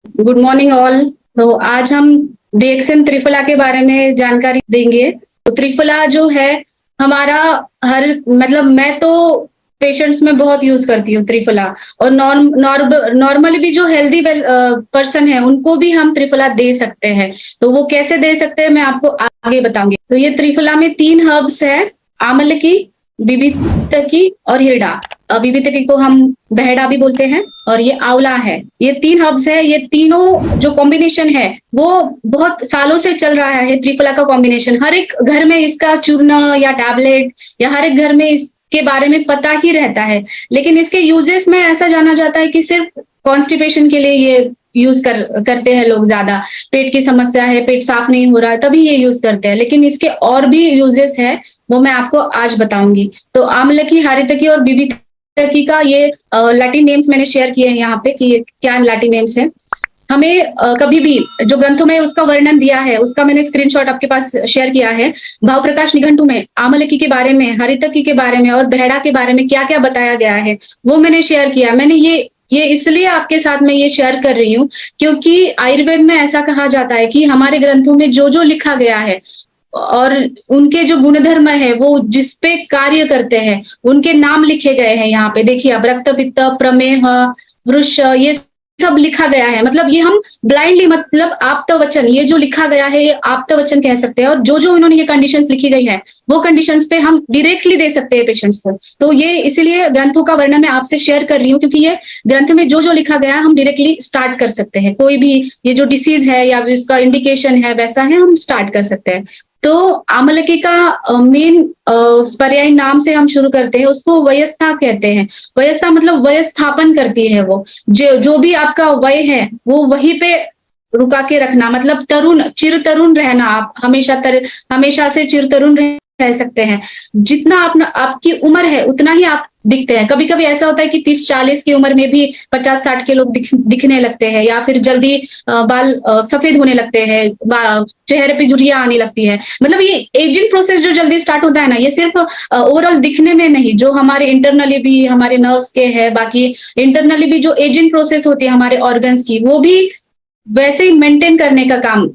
Good morning all. तो आज हम डीएक्सन त्रिफला के बारे में जानकारी देंगे। तो त्रिफला जो है हमारा हर मतलब मैं तो पेशेंट्स में बहुत यूज करती हूँ त्रिफला। और नॉर्मली भी जो हेल्दी पर्सन है उनको भी हम त्रिफला दे सकते हैं। तो वो कैसे दे सकते हैं मैं आपको आगे बताऊंगी। तो ये त्रिफला में 3 हर्ब्स है, आमलकी, बिबितकी और हिरडा। बिबितकी को हम बहेड़ा भी बोलते हैं और ये आंवला है। ये 3 हर्ब्स है। ये तीनों जो कॉम्बिनेशन है वो बहुत सालों से चल रहा है। त्रिफला का कॉम्बिनेशन हर एक घर में इसका चूर्ण या टैबलेट या हर एक घर में इसके बारे में पता ही रहता है। लेकिन इसके यूजेस में ऐसा जाना जाता है कि सिर्फ कॉन्स्टिपेशन के लिए ये यूज करते हैं लोग ज्यादा। पेट की समस्या है, पेट साफ नहीं हो रहा है, तभी ये यूज करते हैं। लेकिन इसके और भी यूजेस है, वो मैं आपको आज बताऊंगी। तो आमलकी, हारितकी और बिबितकी का ये लैटिन नेम्स मैंने शेयर किए हैं यहाँ पे कि क्या लैटिन नेम्स है। हमें कभी भी जो ग्रंथों में उसका वर्णन दिया है उसका मैंने स्क्रीनशॉट आपके पास शेयर किया है। भाव प्रकाश निघंटू में आमलकी के बारे में, हरितकी के बारे में और बहेड़ा के बारे में क्या क्या बताया गया है वो मैंने शेयर किया। मैंने ये इसलिए आपके साथ में ये शेयर कर रही हूँ क्योंकि आयुर्वेद में ऐसा कहा जाता है कि हमारे ग्रंथों में जो जो लिखा गया है और उनके जो गुणधर्म है वो जिस पे कार्य करते हैं उनके नाम लिखे गए हैं। यहाँ पे देखिए आप, रक्त, पित्त, प्रमेह, वृष, ये सब लिखा गया है। मतलब ये हम ब्लाइंडली, मतलब आप्तवचन, ये जो लिखा गया है ये आप्तवचन कह सकते हैं। और जो जो इन्होंने ये कंडीशंस लिखी गई है वो कंडीशंस पे हम डायरेक्टली दे सकते हैं पेशेंट्स को। तो ये इसीलिए ग्रंथों का वर्णन मैं आपसे शेयर कर रही हूँ क्योंकि ये ग्रंथ में जो जो लिखा गया है हम डायरेक्टली स्टार्ट कर सकते हैं। कोई भी ये जो डिसीज है या इसका इंडिकेशन है वैसा है, हम स्टार्ट कर सकते हैं। तो आमलकी का मेन पर्यायी नाम से हम शुरू करते हैं, उसको वयस्था कहते हैं। वयस्था मतलब वयस्थापन करती है वो। जो भी आपका वय है वो वहीं पे रुका के रखना, मतलब तरुण, चिर तरुण रहना। आप हमेशा से चिर तरुण रह सकते हैं। जितना आपकी उम्र है उतना ही आप दिखते हैं। कभी कभी ऐसा होता है कि 30-40 की उम्र में भी 50-60 के लोग दिखने लगते हैं, या फिर जल्दी बाल सफेद होने लगते हैं, चेहरे पे झुर्रियां आने लगती है। मतलब ये एजिंग प्रोसेस जो जल्दी स्टार्ट होता है ना, ये सिर्फ ओवरऑल दिखने में नहीं, जो हमारे इंटरनली भी हमारे नर्व्स के है, बाकी इंटरनली भी जो एजिंग प्रोसेस होती है हमारे ऑर्गन्स की, वो भी वैसे ही मेंटेन करने का काम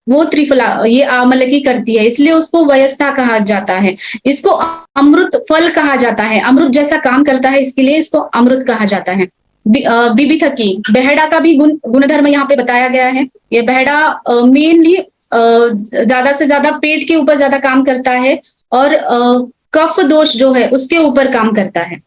वो त्रिफला, ये आमलकी करती है। इसलिए उसको वयस्था कहा जाता है। इसको अमृत फल कहा जाता है, अमृत जैसा काम करता है, इसके लिए इसको अमृत कहा जाता है। बिबिथकी, बहेड़ा का भी गुणधर्म यहाँ पे बताया गया है। ये बहेड़ा मेनली ज्यादा से ज्यादा पेट के ऊपर ज्यादा काम करता है और कफ दोष जो है उसके ऊपर काम करता है।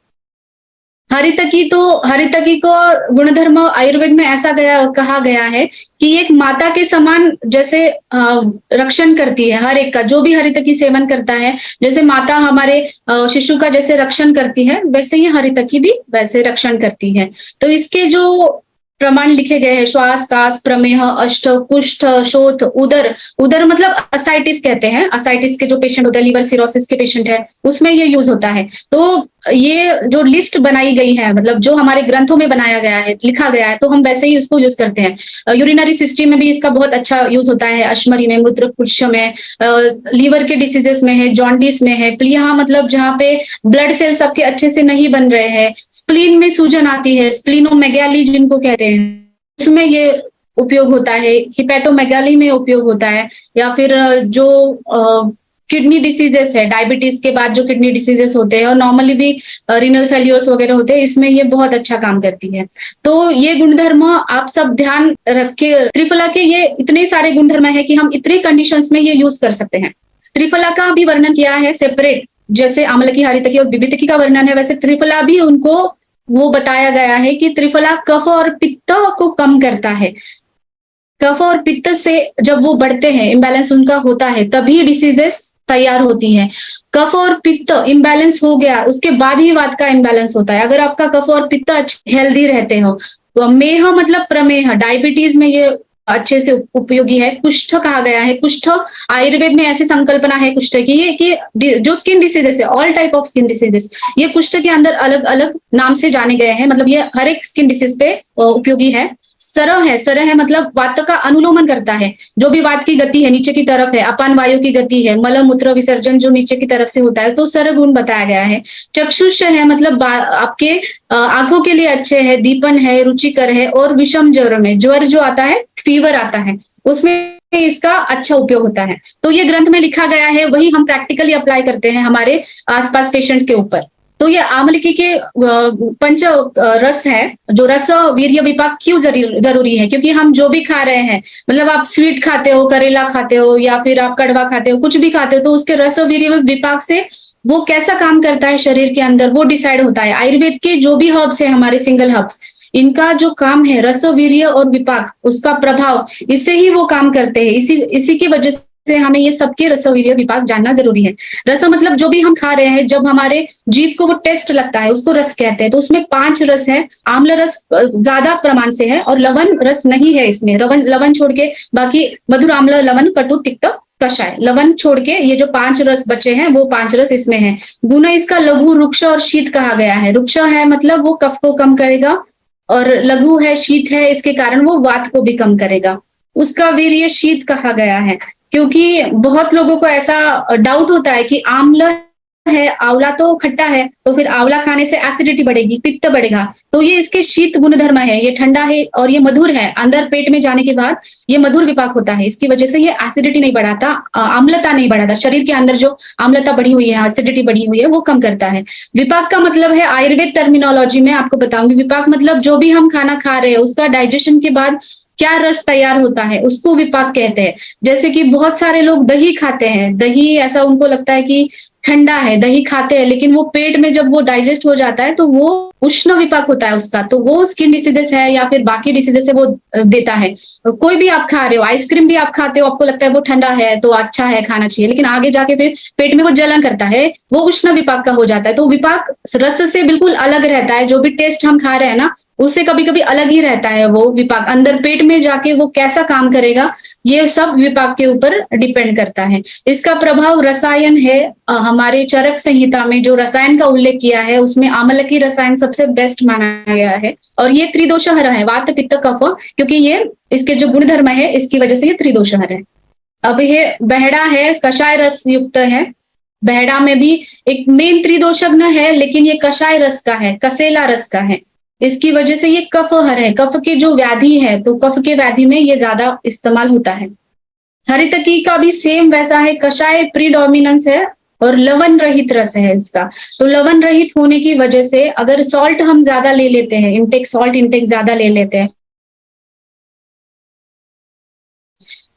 हरितकी को गुणधर्म आयुर्वेद में ऐसा कहा गया है कि एक माता के समान जैसे रक्षण करती है हर एक का। जो भी हरितकी सेवन करता है, जैसे माता हमारे शिशु का जैसे रक्षण करती है, वैसे ही हरितकी भी वैसे रक्षण करती है। तो इसके जो प्रमाण लिखे गए हैं, श्वास, कास, प्रमेह, अष्ट, कुष्ठ, शोथ, उदर। उदर मतलब असाइटिस कहते हैं। असाइटिस के जो पेशेंट होते हैं, लीवर सिरोसिस के पेशेंट है, उसमें ये यूज होता है। तो ये जो लिस्ट बनाई गई है, मतलब जो हमारे ग्रंथों में बनाया गया है, लिखा गया है, तो हम वैसे ही उसको यूज करते हैं। यूरिनरी सिस्टम में भी इसका बहुत अच्छा यूज होता है। अश्मरी में, मूत्रपुच्छ में, लीवर के डिसीजेस में है, जॉन्डिस में है, प्लीहा मतलब जहाँ पे ब्लड सेल्स आपके अच्छे से नहीं बन रहे हैं, स्प्लीन में सूजन आती है, स्प्लीनोमेगाली जिनको कहते हैं, उसमें ये उपयोग होता है। हिपेटोमेगाली में उपयोग होता है। या फिर जो किडनी डिसीजेस है, डायबिटीज के बाद जो किडनी डिसीजेस होते हैं और नॉर्मली भी रीनल फेल्योर्स वगैरह होते हैं, इसमें ये बहुत अच्छा काम करती है। तो ये गुणधर्म आप सब ध्यान रखे। त्रिफला के ये इतने सारे गुणधर्म है कि हम इतने कंडीशंस में ये यूज कर सकते हैं। त्रिफला का भी वर्णन किया है सेपरेट, जैसे आमलकी, हारितकी और बिबितकी का वर्णन है, वैसे त्रिफला भी उनको वो बताया गया है कि त्रिफला कफ और पित्त को कम करता है। कफ और पित्त से जब वो बढ़ते हैं, इम्बैलेंस उनका होता है, तभी डिसीजेस तैयार होती हैं। कफ और पित्त इम्बैलेंस हो गया उसके बाद ही वात का इम्बैलेंस होता है। अगर आपका कफ और पित्त हेल्दी रहते हो तो मेह मतलब प्रमेह, डायबिटीज में ये अच्छे से उपयोगी है। कुष्ठ कहा गया है। कुष्ठ आयुर्वेद में ऐसी संकल्पना है कुष्ठ की, ये कि जो स्किन डिसीजेस है, all type of skin diseases, ये कुष्ठ के अंदर अलग अलग नाम से जाने गए हैं। मतलब ये हर एक स्किन डिसीज पे उपयोगी है। सरह है मतलब वात का अनुलोमन करता है। जो भी वात की गति है नीचे की तरफ है, अपान वायु की गति है, मल मूत्र विसर्जन जो नीचे की तरफ से होता है, तो सर गुण बताया गया है। चक्षुष है मतलब आपके आंखों के लिए अच्छे है, दीपन है, रुचिकर है, और विषम ज्वर में, ज्वर जो आता है, फीवर आता है, उसमें इसका अच्छा उपयोग होता है। तो ये ग्रंथ में लिखा गया है, वही हम प्रैक्टिकली अप्लाई करते हैं हमारे आसपास पेशेंट्स के ऊपर। तो ये आमलकी के पंच रस है, जो रस वीर्य विपाक क्यों जरूरी है, क्योंकि हम जो भी खा रहे हैं, मतलब आप स्वीट खाते हो, करेला खाते हो, या फिर आप कड़वा खाते हो, कुछ भी खाते हो, तो उसके रस वीर्य विपाक से वो कैसा काम करता है शरीर के अंदर, वो डिसाइड होता है। आयुर्वेद के जो भी हर्ब्स है, हमारे सिंगल हर्ब्स, इनका जो काम है रस वीर्य और विपाक, उसका प्रभाव, इससे ही वो काम करते हैं। इसी की वजह से हमें ये सबके रस वीर्य विपाक जानना जरूरी है। रस मतलब जो भी हम खा रहे हैं, जब हमारे जीभ को वो टेस्ट लगता है, उसको रस कहते हैं। तो उसमें 5 रस है। आम्ल रस ज्यादा प्रमाण से है, और लवण रस नहीं है इसमें। लवण छोड़ के बाकी मधुर, आम्ल, लवण, कटु, तिक्त, कषाय, लवण छोड़ के ये जो 5 रस बचे हैं, वो 5 रस इसमें है। गुण इसका लघु, रुक्ष और शीत कहा गया है। रुक्ष है मतलब वो कफ को कम करेगा, और लघु है, शीत है, इसके कारण वो वात को भी कम करेगा। उसका वीर्य शीत कहा गया है, क्योंकि बहुत लोगों को ऐसा डाउट होता है कि आम्ल है, आंवला तो खट्टा है, तो फिर आंवला खाने से एसिडिटी बढ़ेगी, पित्त बढ़ेगा। तो ये इसके शीत गुण धर्म है, ये ठंडा है और ये मधुर है। अंदर पेट में जाने के बाद ये मधुर विपाक होता है, इसकी वजह से ये एसिडिटी नहीं बढ़ाता, आम्लता नहीं बढ़ाता। शरीर के अंदर जो आम्लता बढ़ी हुई है, एसिडिटी बढ़ी हुई है, वो कम करता है। विपाक का मतलब है, आयुर्वेद टर्मिनोलॉजी में आपको बताऊंगी, विपाक मतलब जो भी हम खाना खा रहे हैं, उसका डाइजेशन के बाद क्या रस तैयार होता है, उसको विपाक कहते हैं। जैसे कि बहुत सारे लोग दही खाते हैं, दही ऐसा उनको लगता है कि ठंडा है, दही खाते हैं, लेकिन वो पेट में जब वो डाइजेस्ट हो जाता है, तो वो उष्ण विपाक होता है उसका। तो वो स्किन डिसीजेस है या फिर बाकी डिसीजेस है, वो देता है। कोई भी आप खा रहे हो, आइसक्रीम भी आप खाते हो, आपको लगता है वो ठंडा है तो अच्छा है, खाना चाहिए, लेकिन आगे जाके फिर पेट में वो जलन करता है, वो उष्ण विपाक का हो जाता है। तो विपाक रस से बिल्कुल अलग रहता है। जो भी टेस्ट हम खा रहे हैं ना, उससे कभी कभी अलग ही रहता है वो विपाक। अंदर पेट में जाके वो कैसा काम करेगा, ये सब विपाक के ऊपर डिपेंड करता है। इसका प्रभाव रसायन है। हमारे चरक संहिता में जो रसायन का उल्लेख किया है, उसमें आमल की रसायन सबसे बेस्ट माना गया है। और ये त्रिदोषहर है, वात पित्त कफ, क्योंकि ये इसके जो गुणधर्म है, इसकी वजह से ये त्रिदोषहर है। अब ये बहड़ा है, कषाय रस युक्त है। बहड़ा में भी एक मेन त्रिदोषज्ञ है, लेकिन ये कषाय रस का है, कसेला रस का है। इसकी वजह से ये कफहर है। कफ की जो व्याधि है, तो कफ के व्याधि में ये ज्यादा इस्तेमाल होता है। हरितकी का भी सेम वैसा है, कषाय प्रीडोमिनेंस है, और लवण रहित रस है इसका। तो लवण रहित होने की वजह से अगर सॉल्ट हम ज्यादा ले लेते हैं, सॉल्ट इंटेक ज्यादा ले लेते हैं,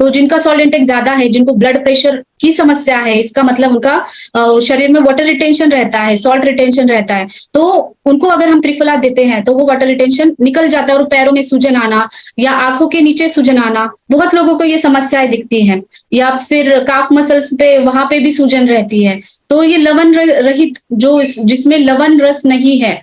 तो जिनका सॉल्ट इंटेक ज्यादा है, जिनको ब्लड प्रेशर की समस्या है, इसका मतलब उनका शरीर में वाटर रिटेंशन रहता है, सॉल्ट रिटेंशन रहता है, तो उनको अगर हम त्रिफला देते हैं, तो वो वाटर रिटेंशन निकल जाता है, और पैरों में सूजन आना या आंखों के नीचे सूजन आना, बहुत लोगों को ये समस्याएं दिखती हैं। या फिर काफ मसल्स पे, वहां पे भी सूजन रहती है। तो ये लवण रहित, जो जिसमें लवण रस नहीं है,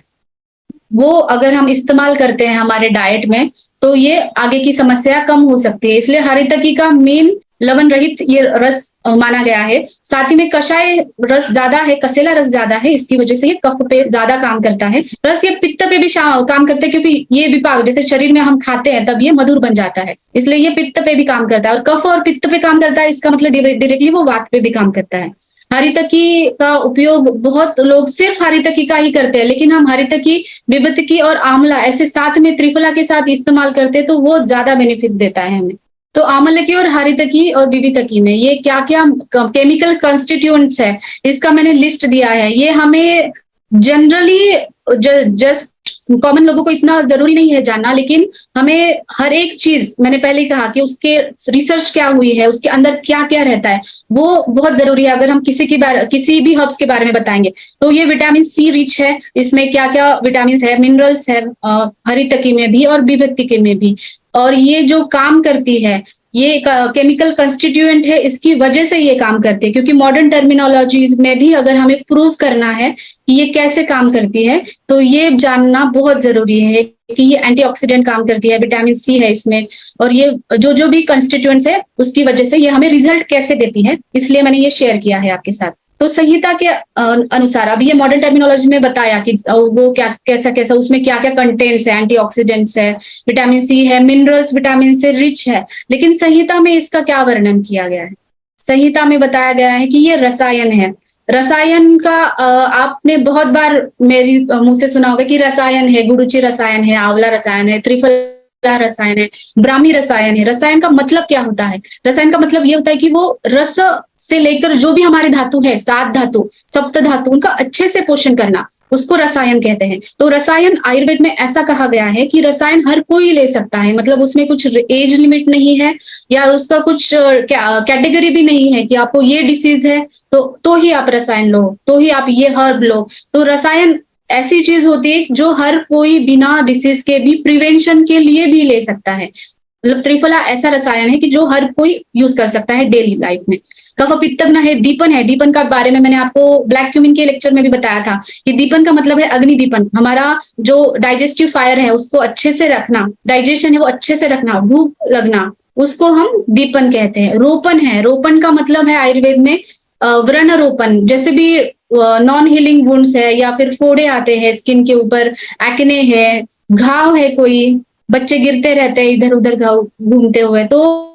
वो अगर हम इस्तेमाल करते हैं हमारे डाइट में, तो ये आगे की समस्या कम हो सकती है। इसलिए हरितकी का मेन लवण रहित ये रस माना गया है। साथ ही में कषाय रस ज्यादा है, कसेला रस ज्यादा है, इसकी वजह से ये कफ पे ज्यादा काम करता है। रस ये पित्त पे भी काम करते हैं, क्योंकि ये विपाक जैसे शरीर में हम खाते हैं तब ये मधुर बन जाता है, इसलिए ये पित्त पे भी काम करता है। और कफ और पित्त पे काम करता है, इसका मतलब डायरेक्टली वो वात पे भी काम करता है। हरितकी का उपयोग बहुत लोग सिर्फ हरितकी का ही करते हैं, लेकिन हम हरितकी, विभतकी और आंवला ऐसे साथ में त्रिफला के साथ इस्तेमाल करते हैं, तो वो ज्यादा बेनिफिट देता है हमें। तो आमलकी और हरितकी और विवितकी में ये क्या क्या केमिकल कंस्टिट्यूएंट्स है, इसका मैंने लिस्ट दिया है। ये हमें जनरली जस्ट कॉमन लोगों को इतना जरूरी नहीं है जानना, लेकिन हमें हर एक चीज, मैंने पहले ही कहा कि उसके रिसर्च क्या हुई है, उसके अंदर क्या क्या रहता है, वो बहुत जरूरी है। अगर हम किसी भी हर्ब्स के बारे में बताएंगे, तो ये विटामिन सी रिच है, इसमें क्या क्या विटामिन है, मिनरल्स है, हरितकी में भी और विभक्तिकी में भी। और ये जो काम करती है, ये केमिकल कंस्टिट्यूएंट है, इसकी वजह से ये काम करती है। क्योंकि मॉडर्न टर्मिनोलॉजीज में भी अगर हमें प्रूव करना है कि ये कैसे काम करती है, तो ये जानना बहुत जरूरी है कि ये एंटीऑक्सीडेंट काम करती है, विटामिन सी है इसमें, और ये जो भी कंस्टिट्यूएंट्स है, उसकी वजह से ये हमें रिजल्ट कैसे देती है, इसलिए मैंने ये शेयर किया है आपके साथ। तो संहिता के अनुसार, अभी ये मॉडर्न टर्मिनोलॉजी में बताया कि वो क्या कैसा कैसा उसमें क्या क्या कंटेंट्स है, एंटीऑक्सीडेंट्स है, विटामिन सी है, मिनरल्स विटामिन से रिच है, लेकिन संहिता में इसका क्या वर्णन किया गया है? संहिता में बताया गया है कि ये रसायन है। रसायन का आपने बहुत बार मेरी मुंह से सुना होगा कि रसायन है, गुरुचि रसायन है, आंवला रसायन है, त्रिफला रसायन है, ब्राह्मी रसायन है। रसायन का मतलब क्या होता है? रसायन का मतलब ये होता है कि वो रस से लेकर जो भी हमारे धातु है, 7 धातु, सप्त धातु, उनका अच्छे से पोषण करना, उसको रसायन कहते हैं। तो रसायन आयुर्वेद में ऐसा कहा गया है कि रसायन हर कोई ले सकता है, मतलब उसमें कुछ एज लिमिट नहीं है या उसका कुछ कैटेगरी भी नहीं है कि आपको ये डिसीज है तो ही आप रसायन लो, तो ही आप ये हर्ब लो। तो रसायन ऐसी चीज होती है जो हर कोई बिना डिसीज के भी प्रिवेंशन के लिए भी ले सकता है। मतलब त्रिफला ऐसा रसायन है कि जो हर कोई यूज कर सकता है डेली लाइफ में। कफ पित्तग्न है, दीपन है। दीपन का बारे में मैंने आपको ब्लैक क्यूमिन के लेक्चर में भी बताया था कि दीपन का मतलब है अग्नि दीपन। हमारा जो डाइजेस्टिव फायर है उसको अच्छे से रखना, डाइजेशन है वो अच्छे से रखना, भूख लगना, उसको हम दीपन कहते हैं। रोपन है, रोपन का मतलब है आयुर्वेद में व्रण रोपन। जैसे भी नॉन हीलिंग वुंड्स है या फिर फोड़े आते हैं स्किन के ऊपर, एक्ने है, घाव है, कोई बच्चे गिरते रहते हैं इधर उधर घाव घूमते हुए, तो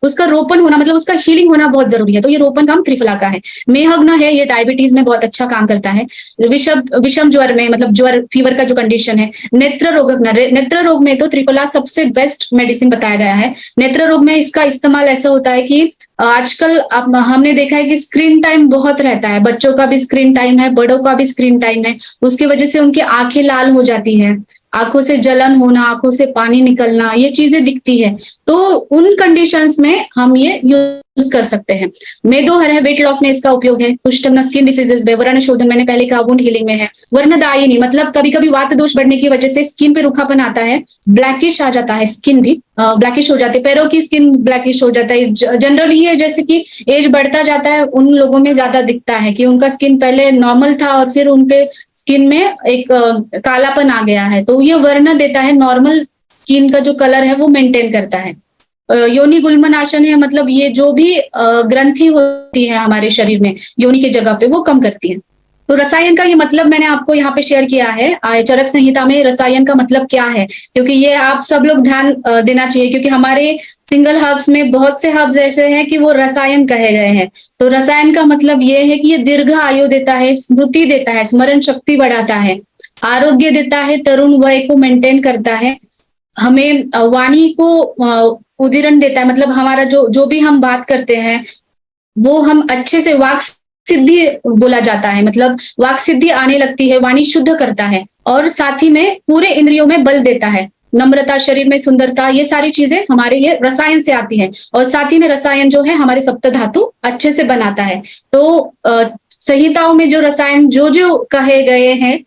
उसका रोपण होना मतलब उसका हीलिंग होना बहुत जरूरी है। तो ये रोपण काम त्रिफला का है। मेहग्न है, ये डायबिटीज में बहुत अच्छा काम करता है। विषम ज्वर में, मतलब ज्वर फीवर का जो कंडीशन है। नेत्र रोग, नेत्र रोग में तो त्रिफला सबसे बेस्ट मेडिसिन बताया गया है। नेत्र रोग में इसका इस्तेमाल ऐसा होता है कि आजकल हमने देखा है कि स्क्रीन टाइम बहुत रहता है, बच्चों का भी स्क्रीन टाइम है, बड़ों का भी स्क्रीन टाइम है, उसकी वजह से उनकी आंखें लाल हो जाती है, आंखों से जलन होना, आंखों से पानी निकलना, ये चीजें दिखती है। तो उन कंडीशंस में हम ये यूज कर सकते हैं। मेदोहर है, वेट लॉस में इसका उपयोग है। कुष्ठग्न स्किन डिसीजेस में, वर्ण शोधन मैंने पहले कहा वुंड हीलिंग में है। वर्णदायिनी मतलब कभी कभी वात दोष बढ़ने की वजह से स्किन पे रूखापन आता है, ब्लैकिश आ जाता है, स्किन भी ब्लैकिश हो जाती है, पैरों की स्किन ब्लैकिश हो जाता है। जनरली ये जैसे कि एज बढ़ता जाता है उन लोगों में ज्यादा दिखता है कि उनका स्किन पहले नॉर्मल था और फिर उनके स्किन में एक कालापन आ गया है, तो ये वर्ण देता है, नॉर्मल स्किन का जो कलर है वो मेंटेन करता है। योनि गुल्मनाशन है, मतलब ये जो भी ग्रंथि होती है हमारे शरीर में योनि के जगह पे वो कम करती है। तो रसायन का ये मतलब मैंने आपको यहाँ पे शेयर किया है। चरक संहिता में रसायन का मतलब क्या है, क्योंकि ये आप सब लोग ध्यान देना चाहिए, क्योंकि हमारे सिंगल हर्ब्स में बहुत से हर्ब्स ऐसे हैं कि वो रसायन कहे गए हैं। तो रसायन का मतलब ये है कि ये दीर्घ आयु देता है, स्मृति देता है, स्मरण शक्ति बढ़ाता है, आरोग्य देता है, तरुण वय को मेंटेन करता है, हमें वाणी को उदीरण देता है, मतलब हमारा जो जो भी हम बात करते हैं वो हम अच्छे से वाक सिद्धि बोला जाता है, मतलब वाक सिद्धि आने लगती है, वाणी शुद्ध करता है, और साथ ही में पूरे इंद्रियों में बल देता है, नम्रता, शरीर में सुंदरता, ये सारी चीजें हमारे ये रसायन से आती है। और साथ ही में रसायन जो है हमारे सप्त धातु अच्छे से बनाता है। तो संहिताओं में जो रसायन जो जो कहे गए हैं,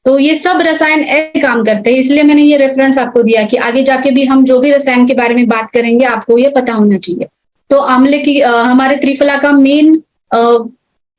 तो ये सब रसायन ऐसे काम करते हैं, इसलिए मैंने ये रेफरेंस आपको दिया कि आगे जाके भी हम जो भी रसायन के बारे में बात करेंगे आपको ये पता होना चाहिए। तो आंवले की हमारे त्रिफला का मेन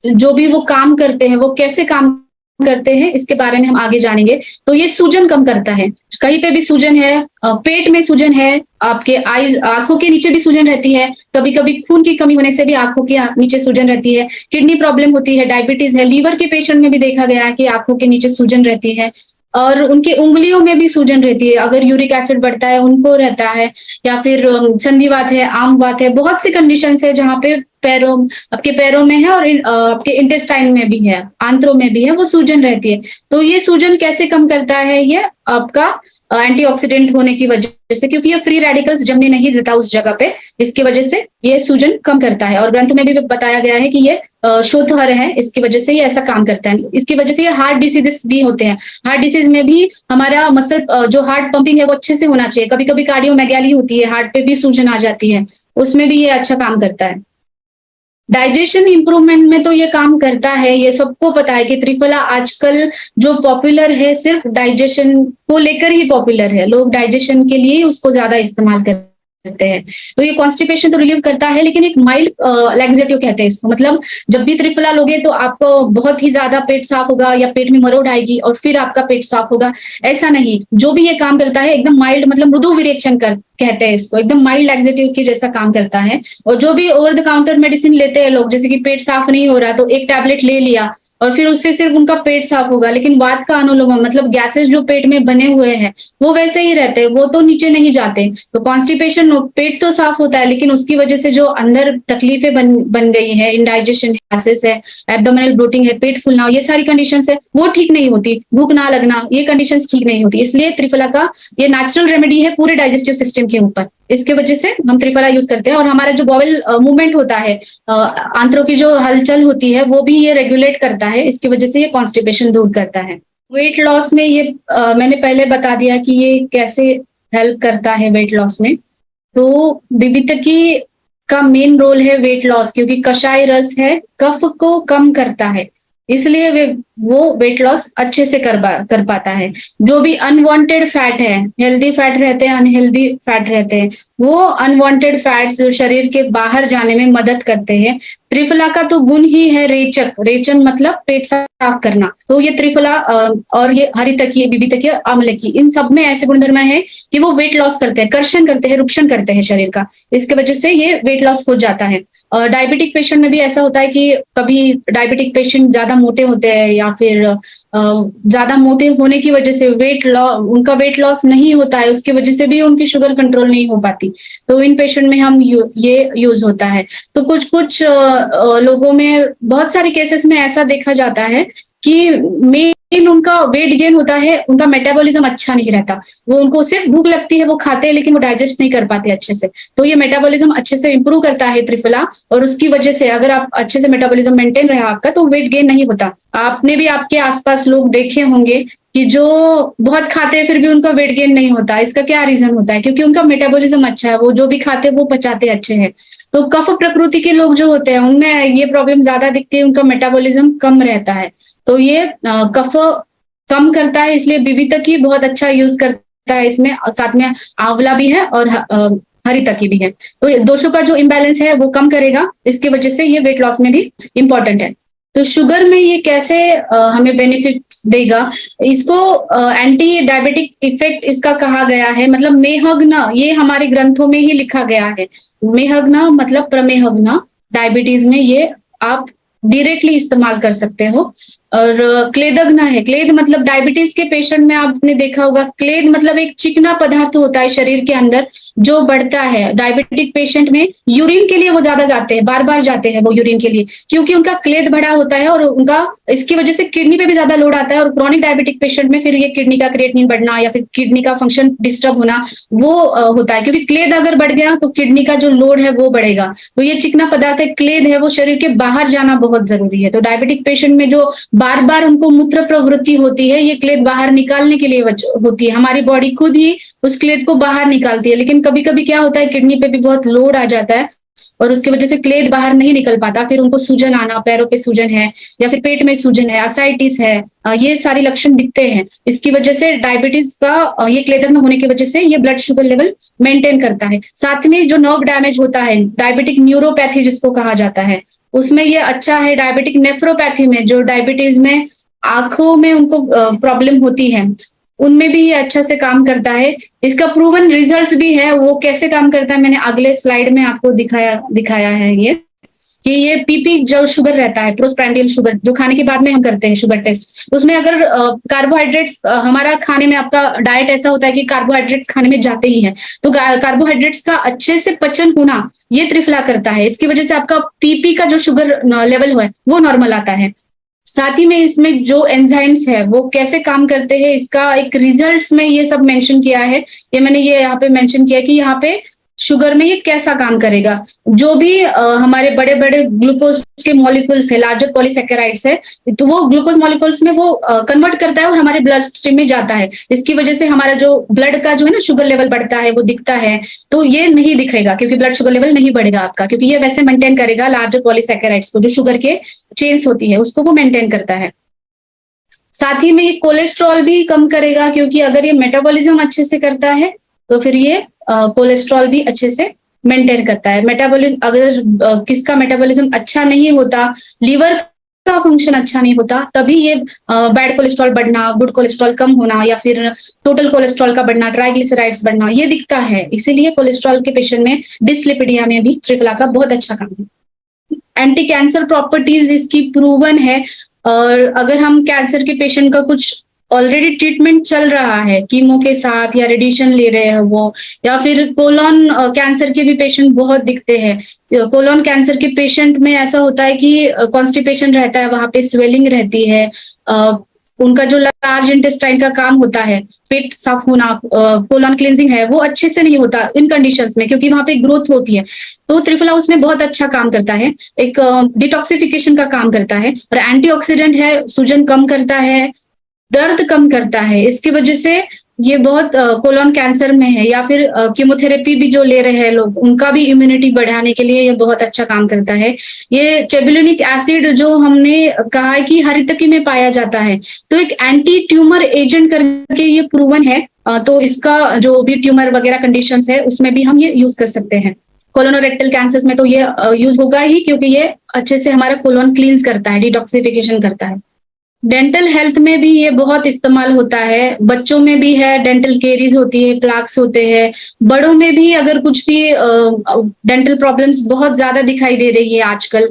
जो भी वो काम करते हैं, वो कैसे काम करते हैं इसके बारे में हम आगे जानेंगे। तो ये सूजन कम करता है, कहीं पे भी सूजन है, पेट में सूजन है, आपके आईज आंखों के नीचे भी सूजन रहती है, कभी कभी खून की कमी होने से भी आंखों के नीचे सूजन रहती है, किडनी प्रॉब्लम होती है, डायबिटीज है, लीवर के पेशेंट में भी देखा गया है कि आंखों के नीचे सूजन रहती है, और उनकी उंगलियों में भी सूजन रहती है, अगर यूरिक एसिड बढ़ता है उनको रहता है, या फिर संधिवात है, आमवात है, बहुत सी कंडीशन है जहाँ पे पैरों, आपके पैरों में है और आपके इंटेस्टाइन में भी है, आंत्रों में भी है, वो सूजन रहती है। तो ये सूजन कैसे कम करता है? ये आपका एंटीऑक्सीडेंट होने की वजह से, क्योंकि ये फ्री रेडिकल्स जमने नहीं देता उस जगह पे, इसकी वजह से ये सूजन कम करता है। और ग्रंथ में भी बताया गया है कि ये शोधहर है, इसकी वजह से ये ऐसा काम करता है। इसकी वजह से ये हार्ट डिसीजेस भी होते हैं, हार्ट डिसीज में भी हमारा मसल जो हार्ट पंपिंग है वो अच्छे से होना चाहिए। कभी कभी कार्डियोमेगाली होती है, हार्ट पे भी सूजन आ जाती है, उसमें भी ये अच्छा काम करता है। डाइजेशन इंप्रूवमेंट में तो ये काम करता है, ये सबको पता है कि त्रिफला आजकल जो पॉपुलर है सिर्फ डाइजेशन को लेकर ही पॉपुलर है, लोग डाइजेशन के लिए ही उसको ज्यादा इस्तेमाल करते हैं। करते हैं। तो ये कॉन्स्टिपेशन तो रिलीव करता है, लेकिन एक माइल्ड लैक्सेटिव कहते हैं इसको। मतलब जब भी त्रिफला लोगे तो आपको बहुत ही ज्यादा पेट साफ होगा या पेट में मरोड़ आएगी और फिर आपका पेट साफ होगा, ऐसा नहीं। जो भी ये काम करता है एकदम माइल्ड, मतलब मृदु विरेचन कर कहते हैं इसको, एकदम माइल्ड लैक्सेटिव के जैसा काम करता है। और जो भी ओवर द काउंटर मेडिसिन लेते हैं लोग, जैसे कि पेट साफ नहीं हो रहा तो एक टैबलेट ले लिया और फिर उससे सिर्फ उनका पेट साफ होगा, लेकिन वात का अनुलोमन मतलब गैसेस जो पेट में बने हुए हैं वो वैसे ही रहते हैं, वो तो नीचे नहीं जाते। तो कॉन्स्टिपेशन, पेट तो साफ होता है लेकिन उसकी वजह से जो अंदर तकलीफें बन गई है, इंडाइजेशन गैसेस है, एब्डोमिनल ब्लोटिंग है, पेट फूलना, ये सारी कंडीशंस है वो ठीक नहीं होती, भूख ना लगना, ये कंडीशंस ठीक नहीं होती। इसलिए त्रिफला का ये नेचुरल रेमेडी है पूरे डाइजेस्टिव सिस्टम के ऊपर। इसके वजह से हम त्रिफला यूज करते हैं। और हमारा जो बॉवल मूवमेंट होता है, आंत्रों की जो हलचल होती है वो भी ये रेगुलेट करता है। इसकी वजह से ये कॉन्स्टिपेशन दूर करता है। वेट लॉस में ये मैंने पहले बता दिया कि ये कैसे हेल्प करता है वेट लॉस में। तो बिबितकी का मेन रोल है वेट लॉस, क्योंकि कषाय रस है, कफ को कम करता है, इसलिए वो वेट लॉस अच्छे से कर पाता है। जो भी अनवांटेड फैट है, हेल्दी फैट रहते हैं, अनहेल्दी फैट रहते हैं, वो अनवांटेड फैट्स जो शरीर के बाहर जाने में मदद करते हैं। त्रिफला का तो गुण ही है रेचक, रेचन मतलब पेट साफ करना। तो ये त्रिफला और ये हरितकी, बिबितकी, अम्लकी, इन सब में ऐसे गुणधर्म है कि वो वेट लॉस करते हैं, कर्षण करते हैं, रुक्षण करते हैं शरीर का। इसके वजह से ये वेट लॉस हो जाता है। डायबिटिक पेशेंट में भी ऐसा होता है कि कभी डायबिटिक पेशेंट ज्यादा मोटे होते हैं या फिर ज्यादा मोटे होने की वजह से उनका वेट लॉस नहीं होता है, उसकी वजह से भी उनकी शुगर कंट्रोल नहीं हो पाती। तो इन पेशेंट में हम ये यूज होता है। तो कुछ कुछ लोगों में, बहुत सारे केसेस में ऐसा देखा जाता है कि मेन उनका वेट गेन होता है, उनका मेटाबॉलिज्म अच्छा नहीं रहता। वो उनको सिर्फ भूख लगती है, वो खाते हैं लेकिन वो डाइजेस्ट नहीं कर पाते अच्छे से। तो ये मेटाबॉलिज्म अच्छे से इंप्रूव करता है त्रिफला, और उसकी वजह से अगर आप अच्छे से मेटाबॉलिज्म मेंटेन रहे आपका तो वेट गेन नहीं होता। आपने भी आपके आसपास लोग देखे होंगे कि जो बहुत खाते हैं फिर भी उनका वेट गेन नहीं होता। इसका क्या रीजन होता है? क्योंकि उनका मेटाबॉलिज्म अच्छा है, वो जो भी खाते हैं वो पचाते अच्छे हैं। तो कफ प्रकृति के लोग जो होते हैं उनमें ये प्रॉब्लम ज्यादा दिखती है, उनका मेटाबॉलिज्म कम रहता है। तो ये कफ कम करता है, इसलिए बिबितकी बहुत अच्छा यूज करता है इसमें। साथ में आंवला भी है और हरितकी भी है। तो ये दोषों का जो इम्बैलेंस है वो कम करेगा, इसकी वजह से ये वेट लॉस में भी इंपॉर्टेंट है। तो शुगर में ये कैसे हमें बेनिफिट्स देगा, इसको एंटी डायबिटिक इफेक्ट इसका कहा गया है। मतलब मेहग्न, ये हमारे ग्रंथों में ही लिखा गया है। मेहग्न मतलब प्रमेहग्न, डायबिटीज में ये आप डायरेक्टली इस्तेमाल कर सकते हो। और क्लेदग्न है, क्लेद मतलब डायबिटीज के पेशेंट में आपने देखा होगा, क्लेद मतलब एक चिकना पदार्थ होता है शरीर के अंदर जो बढ़ता है। डायबिटिक पेशेंट में यूरिन के लिए वो ज्यादा जाते हैं, बार बार जाते हैं वो यूरिन के लिए, क्योंकि उनका क्लेद बढ़ा होता है और उनका इसकी वजह से किडनी पे भी ज्यादा लोड आता है। और क्रॉनिक डायबिटिक पेशेंट में फिर ये किडनी का क्रिएटिनिन बढ़ना या फिर किडनी का फंक्शन डिस्टर्ब होना वो होता है, क्योंकि क्लेद अगर बढ़ गया तो किडनी का जो लोड है वो बढ़ेगा। तो ये चिकना पदार्थ है, क्लेद है, वो शरीर के बाहर जाना बहुत जरूरी है। तो डायबिटिक पेशेंट में जो बार बार उनको मूत्र प्रवृत्ति होती है, ये क्लेद बाहर निकालने के लिए होती है। हमारी बॉडी खुद ही उस क्लेद को बाहर निकालती है, लेकिन कभी कभी क्या होता है किडनी पे भी बहुत लोड आ जाता है और उसकी वजह से क्लेद बाहर नहीं निकल पाता, फिर उनको सूजन आना, पैरों पे सूजन है या फिर पेट में सूजन है, असाइटिस है, ये सारे लक्षण दिखते हैं। इसकी वजह से डायबिटीज का ये क्लेदग्न होने की वजह से ये ब्लड शुगर लेवल मेंटेन करता है। साथ में जो नर्व डैमेज होता है, डायबिटिक न्यूरोपैथी जिसको कहा जाता है, उसमें ये अच्छा है। डायबिटिक नेफ्रोपैथी में, जो डायबिटीज में आंखों में उनको प्रॉब्लम होती है, उनमें भी ये अच्छा से काम करता है। इसका प्रूवन रिजल्ट्स भी है। वो कैसे काम करता है मैंने अगले स्लाइड में आपको दिखाया है। ये कि ये पीपी जो शुगर रहता है, प्रोस्प्रैंडियल शुगर, जो खाने के बाद में हम करते हैं शुगर टेस्ट, तो उसमें अगर कार्बोहाइड्रेट्स, हमारा खाने में आपका डाइट ऐसा होता है कि कार्बोहाइड्रेट्स खाने में जाते ही है, तो कार्बोहाइड्रेट्स का अच्छे से पचन होना ये त्रिफला करता है। इसकी वजह से आपका पीपी का जो शुगर लेवल है वो नॉर्मल आता है। साथ ही में इसमें जो एंजाइम्स है वो कैसे काम करते हैं, इसका एक रिजल्ट्स में ये सब मेंशन किया है। ये मैंने ये यहाँ पे मेंशन किया कि यहाँ पे शुगर में ये कैसा काम करेगा। जो भी हमारे बड़े बड़े ग्लूकोज के मॉलिक्यूल्स है, लार्जर पॉलीसैकेराइड्स है, तो वो ग्लूकोज मॉलिक्यूल्स में वो कन्वर्ट करता है और हमारे ब्लड स्ट्रीम में जाता है। इसकी वजह से हमारा जो ब्लड का जो है ना शुगर लेवल बढ़ता है, वो दिखता है। तो ये नहीं दिखेगा क्योंकि ब्लड शुगर लेवल नहीं बढ़ेगा आपका, क्योंकि ये वैसे मेंटेन करेगा लार्जर पॉलीसैकेराइड्स को, जो शुगर के चेन्स होती है उसको वो मेंटेन करता है। साथ ही में ये कोलेस्ट्रॉल भी कम करेगा, क्योंकि अगर ये मेटाबॉलिज्म अच्छे से करता है तो फिर ये कोलेस्ट्रॉल भी अच्छे से मेंटेन करता है। मेटाबॉलिज्म अगर किसका मेटाबॉलिज्म अच्छा नहीं होता, लीवर का फंक्शन अच्छा नहीं होता, तभी ये बैड कोलेस्ट्रॉल बढ़ना, गुड कोलेस्ट्रॉल कम होना, या फिर टोटल कोलेस्ट्रॉल का बढ़ना, ट्राइग्लिसराइड्स बढ़ना, ये दिखता है। इसीलिए कोलेस्ट्रॉल के पेशेंट में, डिसलिपिडिया में भी त्रिफला का बहुत अच्छा काम है। एंटी कैंसर प्रॉपर्टीज इसकी प्रूवन है। और अगर हम कैंसर के पेशेंट का कुछ ऑलरेडी ट्रीटमेंट चल रहा है कीमो के साथ, या रेडिएशन ले रहे हैं वो, या फिर कोलोन कैंसर के भी पेशेंट बहुत दिखते हैं। कोलोन कैंसर के पेशेंट में ऐसा होता है कि कॉन्स्टिपेशन रहता है, वहां पे स्वेलिंग रहती है, उनका जो लार्ज इंटेस्टाइन का काम होता है, पेट साफ होना, कोलोन क्लींजिंग है, वो अच्छे से नहीं होता इन कंडीशंस में, क्योंकि वहां पे ग्रोथ होती है। तो त्रिफला उसमें बहुत अच्छा काम करता है, एक डिटॉक्सिफिकेशन का काम करता है, और एंटीऑक्सीडेंट है, सूजन कम करता है, दर्द कम करता है। इसकी वजह से ये बहुत कोलोन कैंसर में है, या फिर कीमोथेरेपी भी जो ले रहे हैं लोग, उनका भी इम्यूनिटी बढ़ाने के लिए ये बहुत अच्छा काम करता है। ये चेबुलिनिक एसिड जो हमने कहा है कि हरितकी में पाया जाता है, तो एक एंटी ट्यूमर एजेंट करके ये प्रूवन है। तो इसका जो भी ट्यूमर वगैरह कंडीशंस है उसमें भी हम ये यूज कर सकते हैं। कोलोनोरेक्टल कैंसर्स में तो ये यूज होगा ही, क्योंकि ये अच्छे से हमारा कोलोन क्लींस करता है, डिटॉक्सिफिकेशन करता है। डेंटल हेल्थ में भी ये बहुत इस्तेमाल होता है। बच्चों में भी है, डेंटल केरीज होती है, प्लाक्स होते हैं। बड़ों में भी अगर कुछ भी डेंटल प्रॉब्लम्स बहुत ज्यादा दिखाई दे रही है आजकल,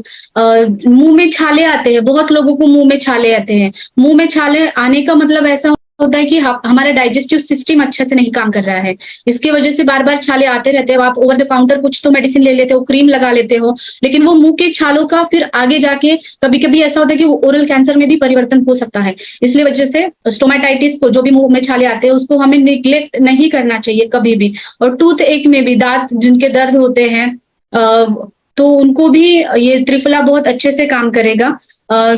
मुंह में छाले आते हैं, बहुत लोगों को मुंह में छाले आते हैं। मुंह में छाले आने का मतलब ऐसा होता है कि हमारा डाइजेस्टिव सिस्टम अच्छे से नहीं काम कर रहा है, इसकी वजह से बार बार छाले आते रहते हैं। आप ओवर द काउंटर कुछ तो मेडिसिन ले लेते हो, क्रीम लगा लेते हो, लेकिन वो मुंह के छालों का फिर आगे जाके कभी कभी ऐसा होता है कि वो ओरल कैंसर में भी परिवर्तन हो सकता है। इसलिए वजह से स्टोमेटाइटिस को, जो भी मुंह में छाले आते हैं, उसको हमें निग्लेक्ट नहीं करना चाहिए कभी भी। और टूथ एक में भी, दांत जिनके दर्द होते हैं, तो उनको भी ये त्रिफला बहुत अच्छे से काम करेगा।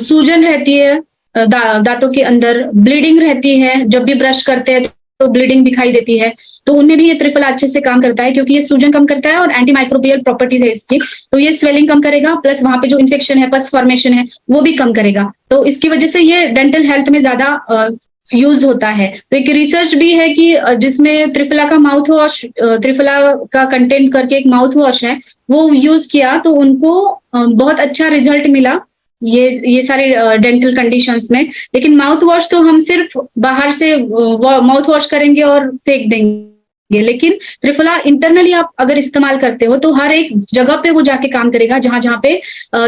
सूजन रहती है दांतों के अंदर, ब्लीडिंग रहती है, जब भी ब्रश करते हैं तो ब्लीडिंग दिखाई देती है, तो उनमें भी ये त्रिफला अच्छे से काम करता है, क्योंकि ये सूजन कम करता है और एंटीमाइक्रोबियल प्रॉपर्टीज है इसकी। तो ये स्वेलिंग कम करेगा, प्लस वहां पे जो इन्फेक्शन है, पस फॉर्मेशन है, वो भी कम करेगा। तो इसकी वजह से ये डेंटल हेल्थ में ज्यादा यूज होता है। तो एक रिसर्च भी है कि जिसमें त्रिफला का माउथ वॉश, त्रिफला का कंटेंट करके एक माउथ वॉश है, वो यूज किया तो उनको बहुत अच्छा रिजल्ट मिला ये सारे डेंटल कंडीशंस में। लेकिन माउथ वॉश तो हम सिर्फ बाहर से माउथ वॉश करेंगे और फेंक देंगे, लेकिन त्रिफला इंटरनली आप अगर इस्तेमाल करते हो तो हर एक जगह पे वो जाके काम करेगा, जहां जहां पे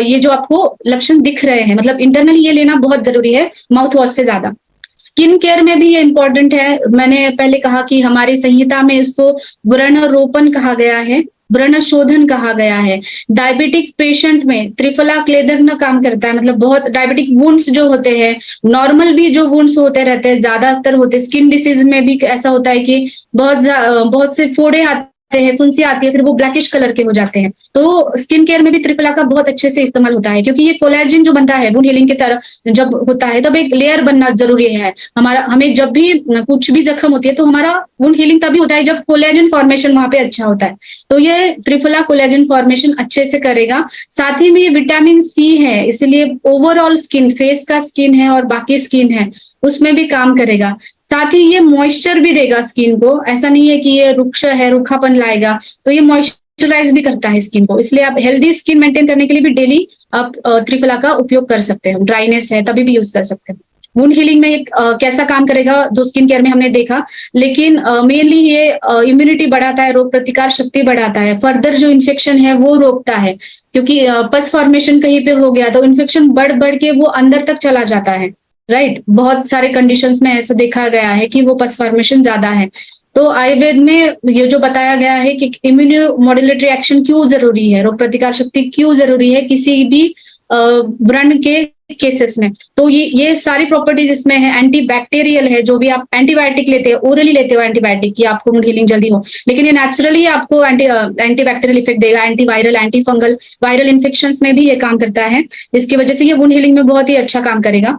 ये जो आपको लक्षण दिख रहे हैं। मतलब इंटरनली ये लेना बहुत जरूरी है माउथ वॉश से ज्यादा। स्किन केयर में भी ये इंपॉर्टेंट है। मैंने पहले कहा कि हमारी संहिता में इसको व्रणरोपण कहा गया है, व्रण शोधन कहा गया है। डायबिटिक पेशेंट में त्रिफला क्लेदग्न काम करता है। मतलब बहुत डायबिटिक वुंड्स जो होते हैं, नॉर्मल भी जो वुंड्स होते रहते हैं, ज्यादातर होते, स्किन डिसीज में भी ऐसा होता है कि बहुत से फोड़े आते हैं, फुंसी आती है, फिर वो ब्लैकिश कलर के हो जाते हैं। तो स्किन केयर में भी त्रिफला का बहुत अच्छे से इस्तेमाल होता है, क्योंकि ये कोलेजन जो बनता है वुंड हीलिंग की तरह जब होता है, तब एक लेयर बनना जरूरी है। हमें जब भी कुछ भी जख्म होती है तो हमारा वुंड हीलिंग तभी होता है जब कोलेजन फॉर्मेशन वहां पे अच्छा होता है। तो ये त्रिफला कोलेजन फॉर्मेशन अच्छे से करेगा। साथ ही में ये विटामिन सी है, इसलिए ओवरऑल स्किन, फेस का स्किन है और बाकी स्किन है, उसमें भी काम करेगा। साथ ही ये मॉइस्चर भी देगा स्किन को, ऐसा नहीं है कि ये रुक्ष है, रूखापन लाएगा, तो ये मॉइस्चराइज भी करता है स्किन को। इसलिए आप हेल्दी स्किन मेंटेन करने के लिए भी डेली आप त्रिफला का उपयोग कर सकते हैं। ड्राइनेस है तभी भी यूज कर सकते हैं। वुंड हीलिंग में कैसा काम करेगा जो स्किन केयर में हमने देखा, लेकिन मेनली ये इम्यूनिटी बढ़ाता है, रोग प्रतिकार शक्ति बढ़ाता है, फर्दर जो इन्फेक्शन है वो रोकता है, क्योंकि पस फॉर्मेशन कहीं पे हो गया तो इन्फेक्शन बढ़ बढ़ के वो अंदर तक चला जाता है। राइट, बहुत सारे कंडीशंस में ऐसा देखा गया है कि वो पस फॉर्मेशन ज्यादा है। तो आयुर्वेद में ये जो बताया गया है कि इम्यूनो मॉड्यूलेटरी एक्शन क्यों जरूरी है, रोग प्रतिकार शक्ति क्यों जरूरी है किसी भी व्रण के केसेस में, तो ये सारी प्रॉपर्टीज इसमें है। एंटीबैक्टीरियल है, जो भी आप एंटीबायोटिक लेते हो, ओरली लेते हो एंटीबायोटिक की आपको वुंड हीलिंग जल्दी हो, लेकिन ये नेचुरली आपको एंटीबैक्टीरियल इफेक्ट देगा, एंटीवायरल, एंटीफंगल, वायरल इन्फेक्शंस में भी ये काम करता है। इसकी वजह से ये वुंड हीलिंग में बहुत ही अच्छा काम करेगा।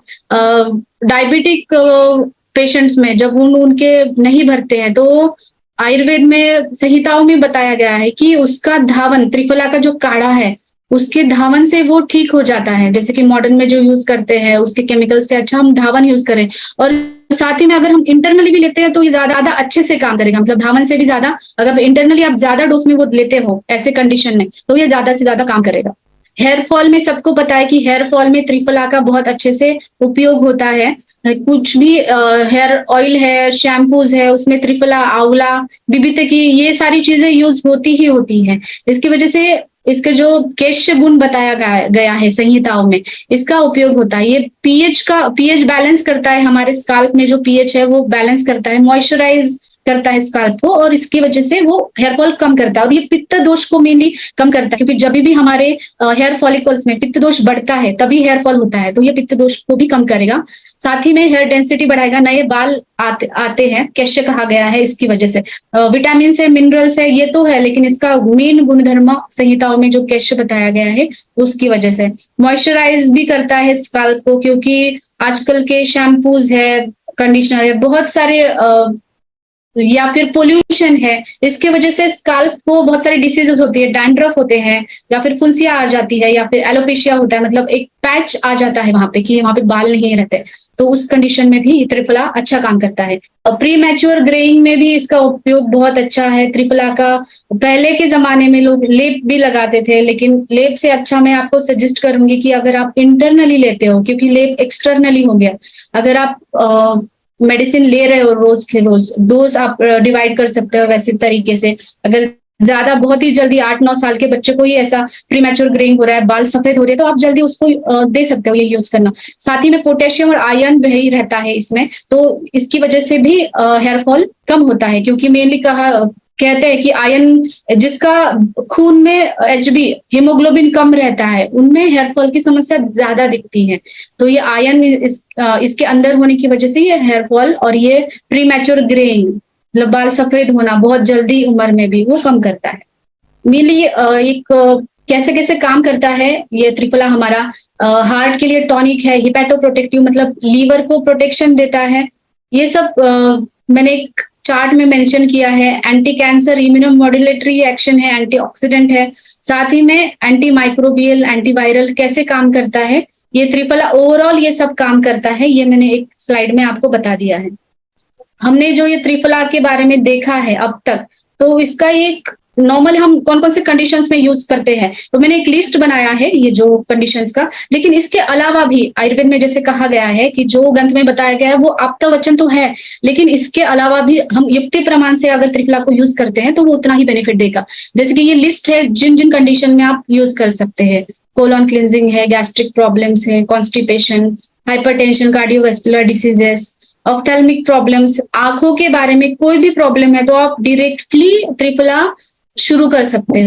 डायबिटिक पेशेंट्स में जब वुंड उनके नहीं भरते हैं, तो आयुर्वेद में संहिताओं में बताया गया है कि उसका धावन, त्रिफला का जो काढ़ा है उसके धावन से वो ठीक हो जाता है। जैसे कि मॉडर्न में जो यूज करते हैं उसके केमिकल से अच्छा हम धावन यूज करें, और साथ ही में अगर हम इंटरनली भी लेते हैं तो ये ज्यादा अच्छे से काम करेगा। मतलब धावन से भी ज्यादा अगर इंटरनली आप ज्यादा डोज में वो लेते हो ऐसे कंडीशन में, तो ये ज्यादा से ज्यादा काम करेगा। हेयर फॉल में सबको पता है कि हेयर फॉल में त्रिफला का बहुत अच्छे से उपयोग होता है। कुछ भी हेयर ऑयल है, शैम्पूज है, उसमें त्रिफला, आंवला, बीबीते की ये सारी चीजें यूज होती ही होती हैं। इसकी वजह से इसके जो केश गुण बताया गया है संहिताओं में, इसका उपयोग होता है। ये पीएच बैलेंस करता है, हमारे स्काल्प में जो पीएच है वो बैलेंस करता है, मॉइस्चराइज करता है स्काल्प को, और इसकी वजह से वो हेयर फॉल कम करता है। और ये पित्त दोष को मेनली कम करता है, क्योंकि जब भी हमारे हेयर फॉलिकल्स में पित्त दोष बढ़ता है तभी हेयर फॉल होता है, तो ये पित्त दोष को भी कम करेगा। साथ ही में हेयर डेंसिटी बढ़ाएगा, नए बाल आते हैं, कैसे कहा गया है इसकी वजह से। विटामिन है, मिनरल्स है, ये तो है, लेकिन इसका मेन गुणधर्म संहिताओं में जो कैसे बताया गया है उसकी वजह से। मॉइस्चराइज भी करता है स्काल्प को, क्योंकि आजकल के शैम्पूज है, कंडीशनर है, बहुत सारे या फिर पोल्यूशन है, इसके वजह से स्काल्प को बहुत सारी डिसीजेस होती है, डैंड्रफ होते हैं, या फिर फुंसिया आ जाती है, या फिर एलोपेशिया होता है, मतलब एक पैच आ जाता है वहां पे कि वहां पे बाल नहीं रहते। तो उस कंडीशन में भी त्रिफला अच्छा काम करता है। और प्री मैच्योर ग्रेइंग में भी इसका उपयोग बहुत अच्छा है त्रिफला का। पहले के जमाने में लोग लेप भी लगाते थे, लेकिन लेप से अच्छा मैं आपको सजेस्ट करूंगी कि अगर आप इंटरनली लेते हो, क्योंकि लेप एक्सटर्नली हो गया, अगर आप मेडिसिन ले रहे हो रोज के रोज, डोज आप डिवाइड कर सकते हो वैसे तरीके से। अगर ज्यादा बहुत ही जल्दी 8-9 साल के बच्चे को ही ऐसा प्रीमैच्योर ग्रेइंग हो रहा है, बाल सफेद हो रहे हैं, तो आप जल्दी उसको दे सकते हो ये यूज करना। साथ ही में पोटेशियम और आयरन भी रहता है इसमें, तो इसकी वजह से भी हेयर फॉल कम होता है। क्योंकि मेनली कहते हैं कि आयरन, जिसका खून में एचबी हीमोग्लोबिन कम रहता है, उनमें हेयर फॉल की समस्या ज्यादा दिखती है। तो ये आयरन इसके अंदर होने की वजह से ये हेयर फॉल और ये प्रीमैच्योर ग्रेइंग, मतलब बाल सफेद होना बहुत जल्दी उम्र में भी, वो कम करता है। मेनली एक कैसे कैसे काम करता है ये त्रिफला हमारा, हार्ट के लिए टॉनिक है, हिपैटो प्रोटेक्टिव, मतलब लीवर को प्रोटेक्शन देता है। ये सब मैंने एक चार्ट में मेंशन किया है। एंटी कैंसर, इम्यूनोमोड्यूलेटरी एक्शन है, एंटीऑक्सीडेंट है, साथ ही में एंटी माइक्रोबियल, एंटीवायरल कैसे काम करता है ये त्रिफला, ओवरऑल ये सब काम करता है। ये मैंने एक स्लाइड में आपको बता दिया है। हमने जो ये त्रिफला के बारे में देखा है अब तक, तो इसका एक नॉर्मल हम कौन कौन से कंडीशंस में यूज करते हैं, तो मैंने एक लिस्ट बनाया है ये जो कंडीशंस का। लेकिन इसके अलावा भी आयुर्वेद में जैसे कहा गया है कि जो ग्रंथ में बताया गया है वो आप्तवचन तो है, लेकिन इसके अलावा भी हम युक्ति प्रमाण से अगर त्रिफला को यूज करते हैं तो वो उतना ही बेनिफिट देगा। जैसे कि ये लिस्ट है जिन जिन कंडीशन में आप यूज कर सकते हैं। कोलॉन क्लिनजिंग है, गैस्ट्रिक प्रॉब्लम्स है, constipation, hypertension, cardiovascular diseases, ophthalmic problems, आंखों के बारे में कोई भी प्रॉब्लम है तो आप डायरेक्टली त्रिफला शुरू कर सकते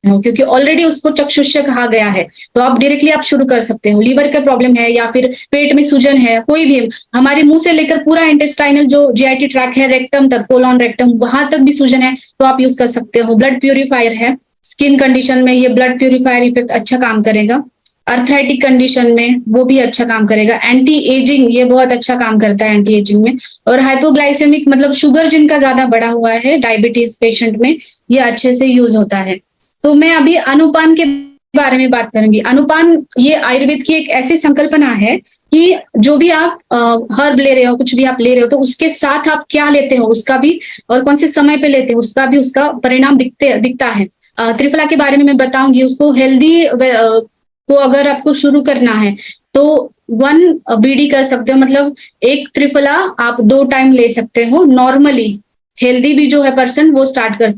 हो, क्योंकि ऑलरेडी उसको चक्षुष्य कहा गया है, तो आप डायरेक्टली आप शुरू कर सकते हो। लीवर का प्रॉब्लम है या फिर पेट में सूजन है, कोई भी, हमारे मुंह से लेकर पूरा इंटेस्टाइनल जो जीआईटी ट्रैक है, रेक्टम तक, कोलॉन रेक्टम, वहां तक भी सूजन है तो आप यूज कर सकते हो। ब्लड प्यूरिफायर है, स्किन कंडीशन में ये ब्लड प्यूरिफायर इफेक्ट अच्छा काम करेगा। अर्थराइटिक कंडीशन में वो भी अच्छा काम करेगा। एंटी एजिंग, ये बहुत अच्छा काम करता है एंटी एजिंग में। और हाइपोग्लाइसेमिक, मतलब शुगर जिनका ज्यादा बढ़ा हुआ है डायबिटीज पेशेंट में, ये अच्छे से यूज होता है। तो मैं अभी अनुपान के बारे में बात करूंगी। अनुपान ये आयुर्वेद की एक ऐसी संकल्पना है कि जो भी आप हर्ब ले रहे हो, कुछ भी आप ले रहे हो, तो उसके साथ आप क्या लेते हो उसका भी, और कौन से समय पे लेते हो उसका भी, उसका परिणाम दिखता है। त्रिफला के बारे में मैं बताऊंगी। उसको हेल्दी तो अगर आपको शुरू करना है तो 1 बीडी कर सकते हो, मतलब एक त्रिफला आप 2 टाइम ले सकते हो। नॉर्मली हेल्दी भी जो है पर्सन वो स्टार्ट कर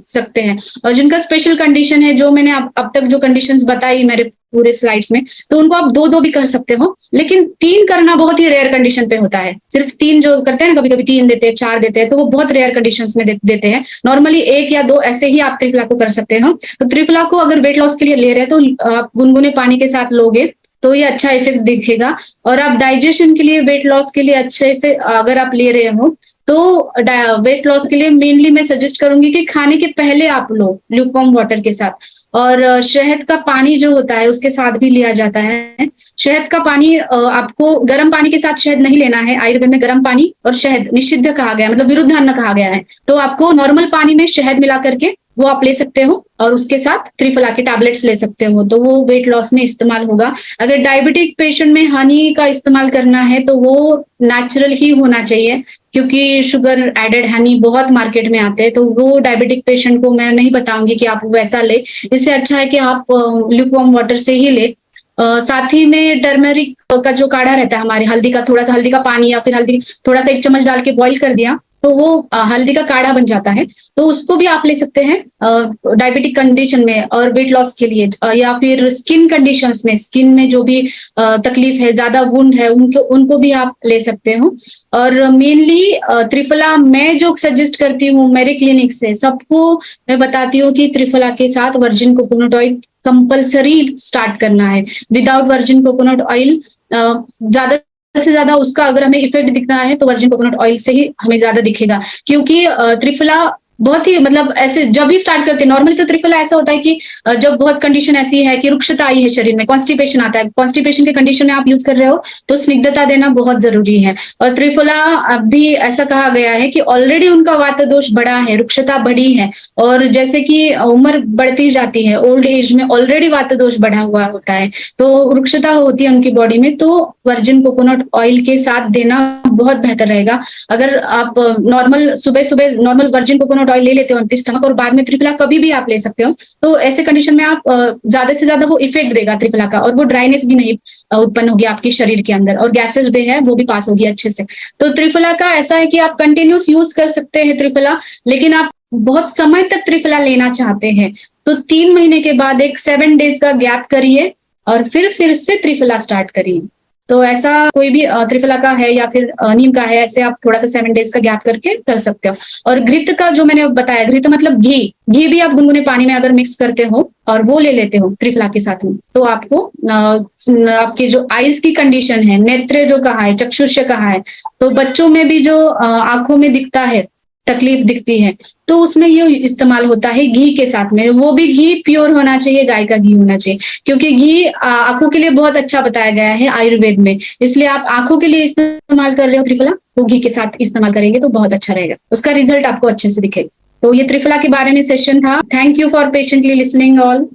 सकते हैं। और जिनका स्पेशल कंडीशन है, जो मैंने अब तक जो कंडीशंस बताई मेरे पूरे स्लाइड्स में, तो उनको आप 2-2 भी कर सकते हो। लेकिन 3 करना बहुत ही रेयर कंडीशन पे होता है। सिर्फ 3 जो करते हैं ना, कभी कभी 3 देते हैं, 4 देते हैं, तो वो बहुत रेयर कंडीशंस में देते हैं। नॉर्मली 1 या 2 ऐसे ही आप त्रिफला को कर सकते हो। तो त्रिफला को अगर वेट लॉस के लिए ले रहे हैं तो आप गुनगुने पानी के साथ लोगे तो ये अच्छा इफेक्ट दिखेगा। और आप डाइजेशन के लिए, वेट लॉस के लिए अच्छे से अगर आप ले रहे हो तो वेट लॉस के लिए मेनली मैं सजेस्ट करूंगी कि खाने के पहले आप लो ल्यूकवार्म वाटर के साथ। और शहद का पानी जो होता है उसके साथ भी लिया जाता है। शहद का पानी आपको गर्म पानी के साथ शहद नहीं लेना है। आयुर्वेद में गर्म पानी और शहद निषिद्ध कहा गया है, मतलब विरुद्धान्न कहा गया है। तो आपको नॉर्मल पानी में शहद मिला करके वो आप ले सकते हो और उसके साथ त्रिफला के टैबलेट्स ले सकते हो, तो वो वेट लॉस में इस्तेमाल होगा। अगर डायबिटिक पेशेंट में हनी का इस्तेमाल करना है तो वो नेचुरल ही होना चाहिए, क्योंकि शुगर एडेड हनी बहुत मार्केट में आते हैं, तो वो डायबिटिक पेशेंट को मैं नहीं बताऊंगी कि आप वैसा ले। इससे अच्छा है कि आप ल्यूकवार्म वाटर से ही ले। साथ ही में टर्मरिक का जो काढ़ा रहता है हमारे, हल्दी का थोड़ा सा, हल्दी का पानी या फिर हल्दी थोड़ा सा 1 चम्मच डाल के बॉईल कर दिया, तो वो हल्दी का काढ़ा बन जाता है, तो उसको भी आप ले सकते हैं डायबिटिक कंडीशन में और वेट लॉस के लिए। या फिर स्किन कंडीशंस में, स्किन में जो भी तकलीफ है, ज्यादा वुंड है, उनको उनको भी आप ले सकते हो। और मेनली त्रिफला मैं जो सजेस्ट करती हूँ मेरे क्लिनिक से सबको, मैं बताती हूँ कि त्रिफला के साथ virgin coconut oil compulsory start करना है। विदाउट वर्जिन कोकोनट ऑयल ज्यादा से ज्यादा उसका अगर हमें इफेक्ट दिखना है तो वर्जिन कोकोनट ऑयल से ही हमें ज्यादा दिखेगा, क्योंकि त्रिफला बहुत ही मतलब ऐसे जब भी स्टार्ट करते हैं, नॉर्मली तो त्रिफला ऐसा होता है कि जब बहुत कंडीशन ऐसी है कि रुक्षता आई है शरीर में, कॉन्स्टिपेशन आता है, कॉन्स्टिपेशन के कंडीशन में आप यूज कर रहे हो तो स्निग्धता देना बहुत जरूरी है। और त्रिफला अब भी ऐसा कहा गया है कि ऑलरेडी उनका वात दोष बढ़ा है, रुक्षता बढ़ी है, और जैसे कि उम्र बढ़ती जाती है, ओल्ड एज में ऑलरेडी वात दोष बढ़ा हुआ होता है, तो रुक्षता होती है उनकी बॉडी में, तो वर्जिन कोकोनट ऑयल के साथ देना बहुत बेहतर रहेगा। अगर आप नॉर्मल सुबह सुबह नॉर्मल वर्जिन कोकोनट ऑयल ले लेते हो एम्प्टी स्टमक और बाद में त्रिफला कभी भी आप ले सकते हो, तो ऐसे कंडीशन में आप ज्यादा से ज्यादा वो इफेक्ट देगा त्रिफला का, और वो ड्राइनेस भी नहीं उत्पन्न होगी आपके शरीर के अंदर, और गैसेस भी है वो भी पास होगी अच्छे से। तो त्रिफला का ऐसा है कि आप कंटिन्यूस यूज कर सकते हैं त्रिफला, लेकिन आप बहुत समय तक त्रिफला लेना चाहते हैं तो 3 महीने के बाद एक 7 डेज का गैप करिए और फिर से त्रिफला स्टार्ट करिए। तो ऐसा कोई भी त्रिफला का है या फिर नीम का है, ऐसे आप थोड़ा सा 7 डेज का गैप करके कर सकते हो। और घृत का जो मैंने बताया, घृत मतलब घी, घी भी आप गुनगुने पानी में अगर मिक्स करते हो और वो ले लेते हो त्रिफला के साथ में, तो आपको आपके जो आईज की कंडीशन है, नेत्र जो कहा है, चक्षुष कहा है, तो बच्चों में भी जो आंखों में दिखता है, तकलीफ दिखती है, तो उसमें ये इस्तेमाल होता है घी के साथ में। वो भी घी प्योर होना चाहिए, गाय का घी होना चाहिए, क्योंकि घी आंखों के लिए बहुत अच्छा बताया गया है आयुर्वेद में। इसलिए आप आंखों के लिए इस्तेमाल कर रहे हो त्रिफला, तो घी के साथ इस्तेमाल करेंगे तो बहुत अच्छा रहेगा, उसका रिजल्ट आपको अच्छे से दिखेगा। तो ये त्रिफला के बारे में सेशन था। Thank you for patiently listening all.